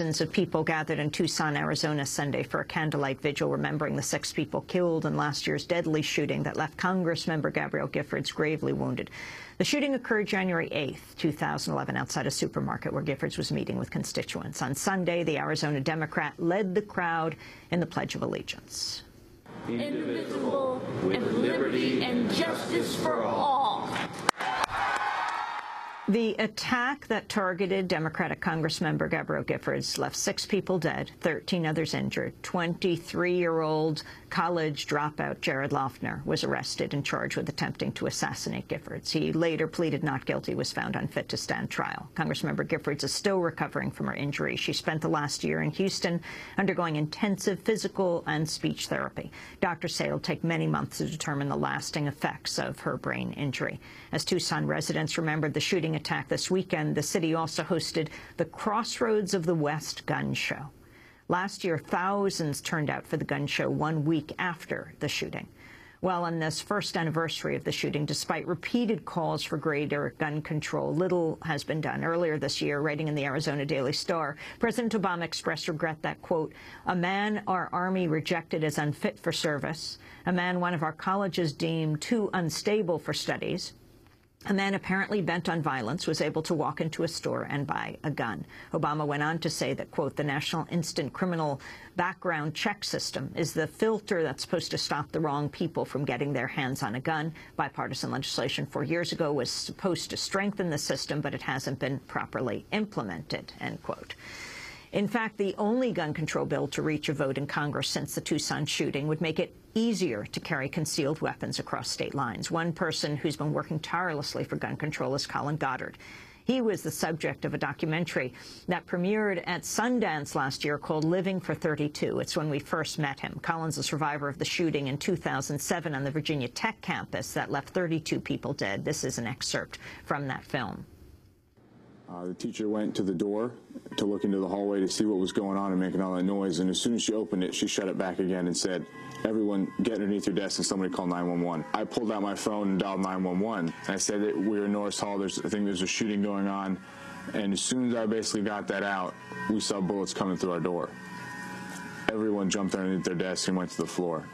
Thousands of people gathered in Tucson, Arizona Sunday for a candlelight vigil remembering the 6 people killed in last year's deadly shooting that left Congresswoman Gabrielle Giffords gravely wounded. The shooting occurred January 8th, 2011, outside a supermarket where Giffords was meeting with constituents. On Sunday, the Arizona Democrat led the crowd in the Pledge of Allegiance. Indivisible, with liberty and justice for all. The attack that targeted Democratic Congressmember Gabrielle Giffords left 6 people dead, 13 others injured. 23-year-old college dropout Jared Loughner was arrested and charged with attempting to assassinate Giffords. He later pleaded not guilty, was found unfit to stand trial. Congressmember Giffords is still recovering from her injury. She spent the last year in Houston undergoing intensive physical and speech therapy. Doctors say it'll take many months to determine the lasting effects of her brain injury. As Tucson residents remembered the shooting attack this weekend, the city also hosted the Crossroads of the West gun show. Last year, thousands turned out for the gun show 1 week after the shooting. Well, on this first anniversary of the shooting, despite repeated calls for greater gun control, little has been done. Earlier this year, writing in the Arizona Daily Star, President Obama expressed regret that, quote, a man our Army rejected as unfit for service, a man one of our colleges deemed too unstable for studies, a man apparently bent on violence was able to walk into a store and buy a gun. Obama went on to say that, quote, the National Instant Criminal Background Check System is the filter that's supposed to stop the wrong people from getting their hands on a gun. Bipartisan legislation 4 years ago was supposed to strengthen the system, but it hasn't been properly implemented, end quote. In fact, the only gun control bill to reach a vote in Congress since the Tucson shooting would make it easier to carry concealed weapons across state lines. One person who's been working tirelessly for gun control is Colin Goddard. He was the subject of a documentary that premiered at Sundance last year called Living for 32. It's when we first met him. Colin's a survivor of the shooting in 2007 on the Virginia Tech campus that left 32 people dead. This is an excerpt from that film. The teacher went to the door to look into the hallway to see what was going on and making all that noise, and as soon as she opened it, she shut it back again and said, everyone get underneath your desk and somebody call 911. I pulled out my phone and dialed 911. I said that we were in Norris Hall, I think there's a shooting going on, and as soon as I basically got that out, we saw bullets coming through our door. Everyone jumped underneath their desk and went to the floor.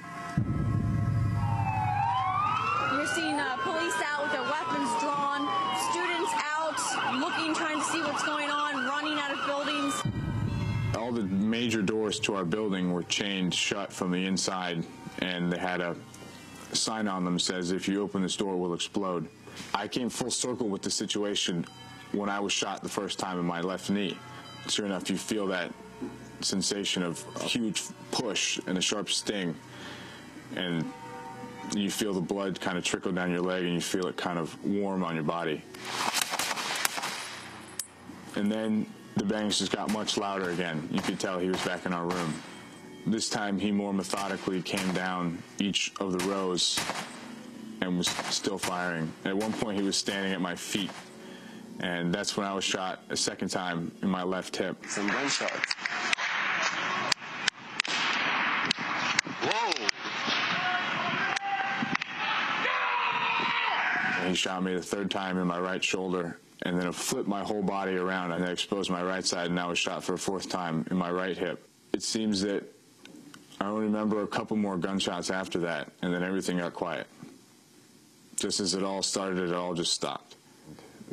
You're seeing police out with their weapons drawn, students out looking, trying to see what's going on, running out of buildings. All the major doors to our building were chained shut from the inside, and they had a sign on them that says, if you open this door, it will explode. I came full circle with the situation when I was shot the first time in my left knee. Sure enough, you feel that sensation of a huge push and a sharp sting, and you feel the blood kind of trickle down your leg, and you feel it kind of warm on your body. And then the bangs just got much louder again. You could tell he was back in our room. This time he more methodically came down each of the rows and was still firing. At one point he was standing at my feet, and that's when I was shot a second time in my left hip. Some gunshots. Whoa! And he shot me the third time in my right shoulder, and then it flipped my whole body around, and I exposed my right side, and I was shot for a fourth time in my right hip. It seems that I only remember a couple more gunshots after that, and then everything got quiet. Just as it all started, it all just stopped.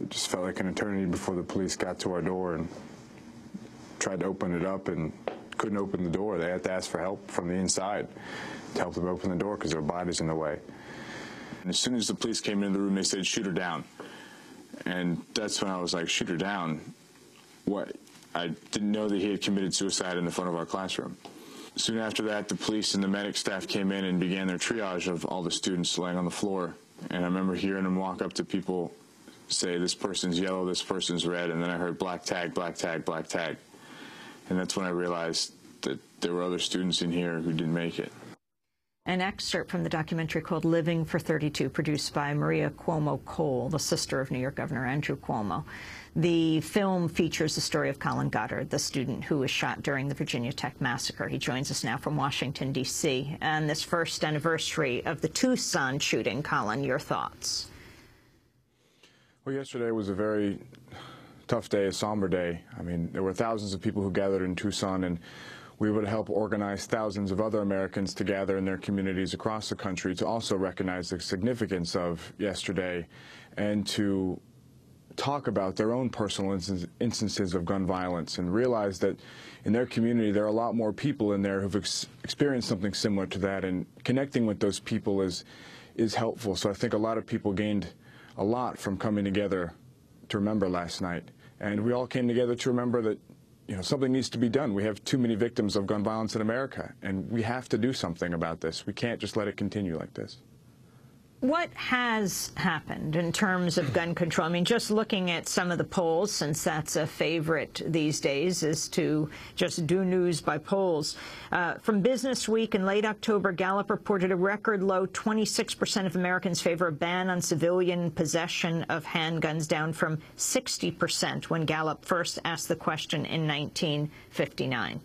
It just felt like an eternity before the police got to our door and tried to open it up and couldn't open the door. They had to ask for help from the inside to help them open the door because their body's in the way. And as soon as the police came into the room, they said, shoot her down. And that's when I was like, shoot her down? What? I didn't know that he had committed suicide in the front of our classroom. Soon after that, the police and the medic staff came in and began their triage of all the students laying on the floor. And I remember hearing them walk up to people, say, this person's yellow, this person's red, and then I heard black tag, black tag, black tag. And that's when I realized that there were other students in here who didn't make it. An excerpt from the documentary called Living for 32, produced by Maria Cuomo Cole, the sister of New York Governor Andrew Cuomo. The film features the story of Colin Goddard, the student who was shot during the Virginia Tech massacre. He joins us now from Washington, D.C. And this first anniversary of the Tucson shooting, Colin, your thoughts? Well, yesterday was a very tough day, a somber day. I mean, there were thousands of people who gathered in Tucson, and we would help organize thousands of other Americans to gather in their communities across the country to also recognize the significance of yesterday and to talk about their own personal instances of gun violence and realize that in their community there are a lot more people in there who've experienced something similar to that, and connecting with those people is helpful. So I think a lot of people gained a lot from coming together to remember last night. And we all came together to remember that, you know, something needs to be done. We have too many victims of gun violence in America, and we have to do something about this. We can't just let it continue like this. What has happened in terms of gun control? I mean, just looking at some of the polls, since that's a favorite these days, is to just do news by polls. From Business Week in late October, Gallup reported a record low 26% of Americans favor a ban on civilian possession of handguns, down from 60% when Gallup first asked the question in 1959.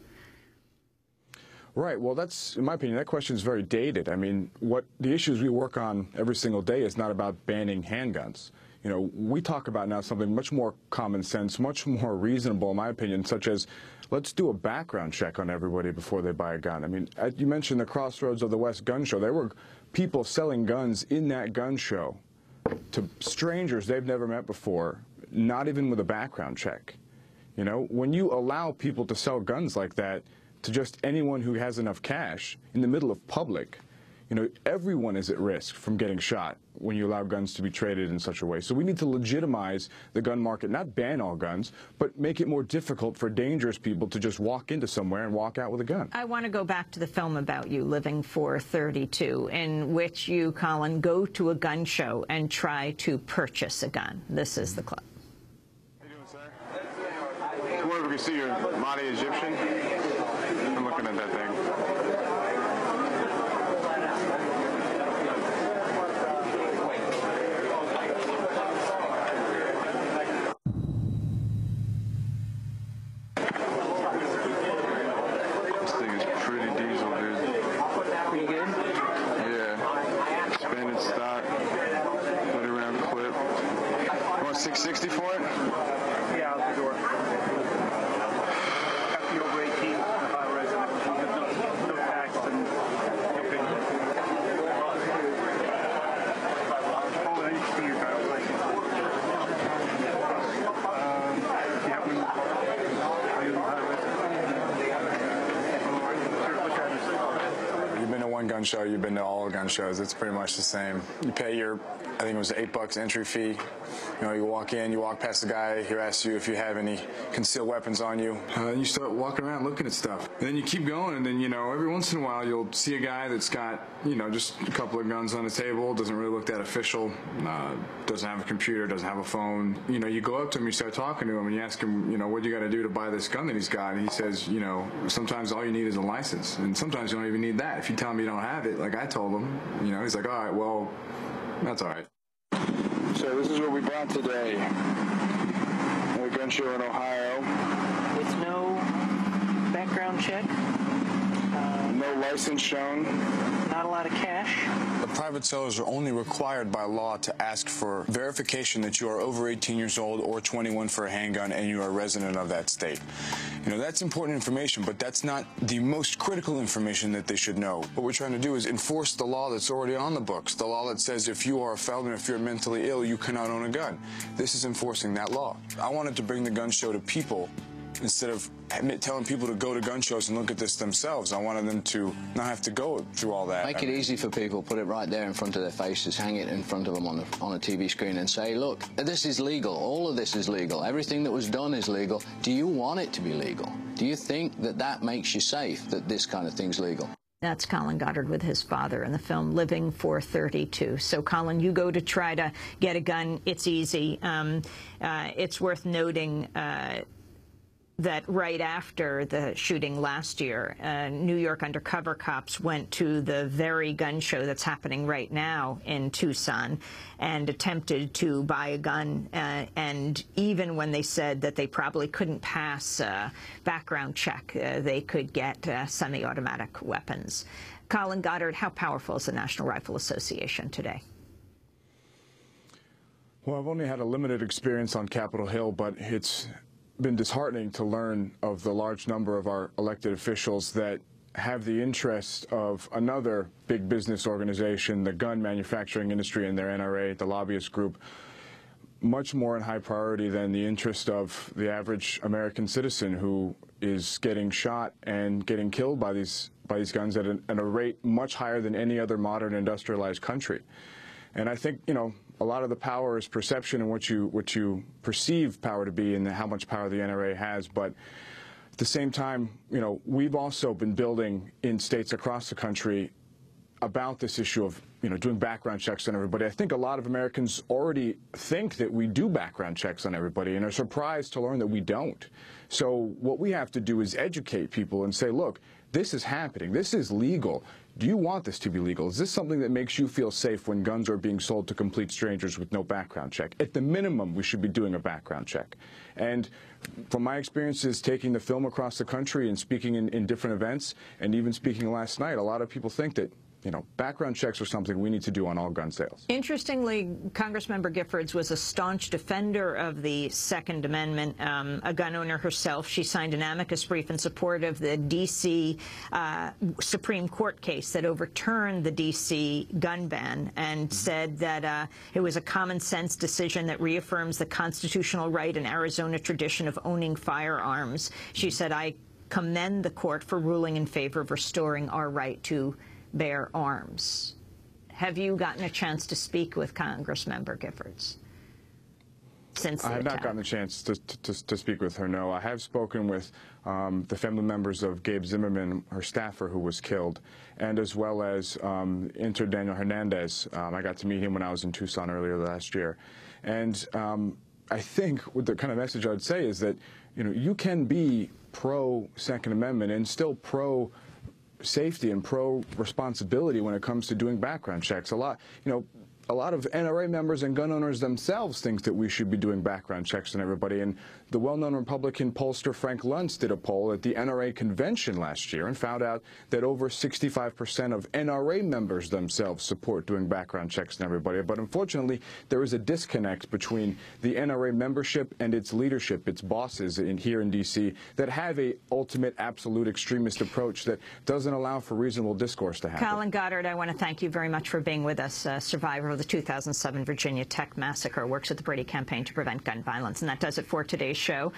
Right. Well, that's, in my opinion, that question is very dated. I mean, what the issues we work on every single day is not about banning handguns. You know, we talk about now something much more common sense, much more reasonable, in my opinion, such as let's do a background check on everybody before they buy a gun. I mean, you mentioned the Crossroads of the West gun show. There were people selling guns in that gun show to strangers they've never met before, not even with a background check. You know, when you allow people to sell guns like that to just anyone who has enough cash in the middle of public, you know, everyone is at risk from getting shot when you allow guns to be traded in such a way. So we need to legitimize the gun market, not ban all guns, but make it more difficult for dangerous people to just walk into somewhere and walk out with a gun. I want to go back to the film about you, Living for 32, in which you, Colin, go to a gun show and try to purchase a gun. This is the clip. How you doing, sir? I wonder if we can see your Mahdi Egyptian. I'm looking at that thing. This thing is pretty diesel, dude. Pretty good? Yeah. Expanded stock. 30-round clip. You want 660 for it? Yeah, out the door. Have to be over 18. No tax and no payment. Oh, I need to see your driver's license. Do you have one? Are you on the highway? What's your address? You've been to one gun show, you've been to all gun shows. It's pretty much the same. You pay your, I think it was $8 entry fee. You know, you walk in, you walk past the guy, he asks you if you have any concealed weapons on you. You start walking around looking at stuff. And then you keep going, and then, you know, every once in a while you'll see a guy that's got, you know, just a couple of guns on the table, doesn't really look that official, doesn't have a computer, doesn't have a phone. You know, you go up to him, you start talking to him, and you ask him, you know, what do you got to do to buy this gun that he's got? And he says, you know, sometimes all you need is a license, and sometimes you don't even need that. If you tell him you don't have it, like I told him, you know, he's like, all right, well, that's all right. So this is what we brought today. A gun show in Ohio. With no background check? No license shown. Not a lot of cash? The private sellers are only required by law to ask for verification that you are over 18 years old or 21 for a handgun and you are a resident of that state. You know, that's important information, but that's not the most critical information that they should know. What we're trying to do is enforce the law that's already on the books, the law that says if you are a felon, if you're mentally ill, you cannot own a gun. This is enforcing that law. I wanted to bring the gun show to people instead of telling people to go to gun shows and look at this themselves. I wanted them to not have to go through all that. Make it easy for people, put it right there in front of their faces, hang it in front of them on a TV screen and say, look, this is legal, all of this is legal, everything that was done is legal. Do you want it to be legal? Do you think that that makes you safe, that this kind of thing's legal? That's Colin Goddard with his father in the film Living for 32. So, Colin, you go to try to get a gun. It's easy. It's worth noting that right after the shooting last year, New York undercover cops went to the very gun show that's happening right now in Tucson and attempted to buy a gun. And even when they said that they probably couldn't pass a background check, they could get semi-automatic weapons. Colin Goddard, how powerful is the National Rifle Association today? Well, I've only had a limited experience on Capitol Hill, but it's been disheartening to learn of the large number of our elected officials that have the interest of another big business organization, the gun manufacturing industry and their NRA, the lobbyist group, much more in high priority than the interest of the average American citizen who is getting shot and getting killed by these guns at a rate much higher than any other modern industrialized country. And I think, you know, a lot of the power is perception and what you perceive power to be and how much power the NRA has. But at the same time, you know, we've also been building in states across the country about this issue of, you know, doing background checks on everybody. I think a lot of Americans already think that we do background checks on everybody and are surprised to learn that we don't. So what we have to do is educate people and say, look, this is happening. This is legal. Do you want this to be legal? Is this something that makes you feel safe when guns are being sold to complete strangers with no background check? At the minimum, we should be doing a background check. And from my experiences taking the film across the country and speaking in different events, and even speaking last night, a lot of people think that, you know, background checks are something we need to do on all gun sales. Interestingly, Congressmember Giffords was a staunch defender of the Second Amendment, a gun owner herself. She signed an amicus brief in support of the D.C. Supreme Court case that overturned the D.C. gun ban and said that it was a common-sense decision that reaffirms the constitutional right and Arizona tradition of owning firearms. She said, I commend the court for ruling in favor of restoring our right to bear arms. Have you gotten a chance to speak with Congressmember Giffords since the I have attack? not gotten a chance to speak with her, no. I have spoken with the family members of Gabe Zimmerman, her staffer who was killed, and as well as intern Daniel Hernandez. I got to meet him when I was in Tucson earlier last year. And I think what the kind of message I would say is that, you know, you can be pro-Second Amendment and still pro-safety and pro-responsibility when it comes to doing background checks. A lot of NRA members and gun owners themselves think that we should be doing background checks on everybody. And the well-known Republican pollster Frank Luntz did a poll at the NRA convention last year and found out that over 65% of NRA members themselves support doing background checks on everybody. But unfortunately, there is a disconnect between the NRA membership and its leadership, its bosses here in D.C., that have a ultimate absolute extremist approach that doesn't allow for reasonable discourse to happen. Colin Goddard, I want to thank you very much for being with us, survivor of the 2007 Virginia Tech massacre, works at the Brady Campaign to prevent gun violence. And that does it for today's show.